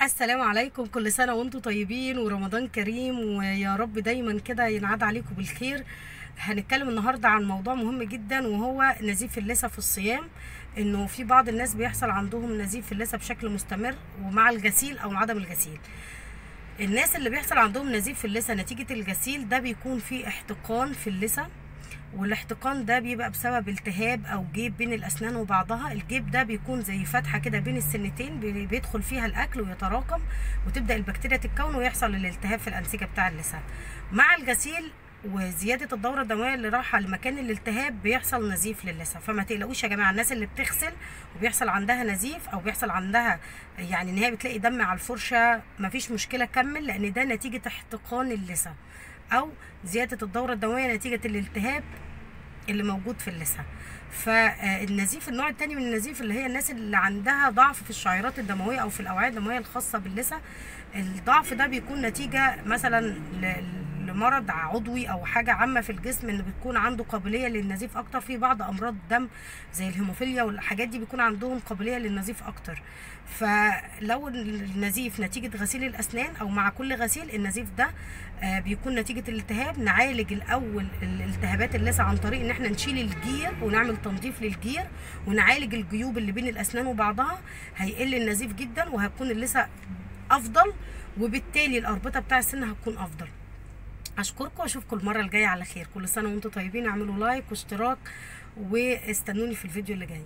السلام عليكم، كل سنة وانتم طيبين ورمضان كريم، ويا رب دايما كده ينعاد عليكم بالخير. هنتكلم النهاردة عن موضوع مهم جدا، وهو نزيف اللثة في الصيام. انه في بعض الناس بيحصل عندهم نزيف في اللثة بشكل مستمر، ومع الغسيل او عدم الغسيل. الناس اللي بيحصل عندهم نزيف في اللثة نتيجة الغسيل ده بيكون في احتقان في اللثة، والاحتقان ده بيبقى بسبب التهاب او جيب بين الاسنان وبعضها. الجيب ده بيكون زي فتحه كده بين السنتين بيدخل فيها الاكل ويتراكم، وتبدا البكتيريا تتكون ويحصل الالتهاب في الانسجه بتاع اللسان. مع الغسيل وزياده الدوره الدمويه اللي رايحه لمكان الالتهاب بيحصل نزيف للثه. فما تقلقوش يا جماعه، الناس اللي بتغسل وبيحصل عندها نزيف او بيحصل عندها يعني ان هي بتلاقي دم على الفرشه، مفيش مشكله، كمل، لان ده نتيجه احتقان اللثه او زياده الدوره الدمويه نتيجه الالتهاب اللي موجود في اللثه. فالنزيف النوع الثاني من النزيف اللي هي الناس اللي عندها ضعف في الشعيرات الدمويه او في الاوعيه الدمويه الخاصه باللثه. الضعف ده بيكون نتيجه مثلا لمرض عضوي او حاجه عامه في الجسم، ان بتكون عنده قابليه للنزيف اكتر. في بعض امراض الدم زي الهيموفيليا والحاجات دي بيكون عندهم قابليه للنزيف اكتر. فلو النزيف نتيجه غسيل الاسنان او مع كل غسيل، النزيف ده بيكون نتيجه الالتهاب. نعالج الاول الالتهابات اللثه عن طريق ان احنا نشيل الجير ونعمل تنظيف للجير، ونعالج الجيوب اللي بين الاسنان وبعضها. هيقل النزيف جدا، وهتكون اللثه افضل، وبالتالي الاربطه بتاع السن هتكون افضل. اشكركم واشوفكم المره الجايه على خير. كل سنه وانتم طيبين. اعملوا لايك واشتراك واستنوني في الفيديو اللي جاي.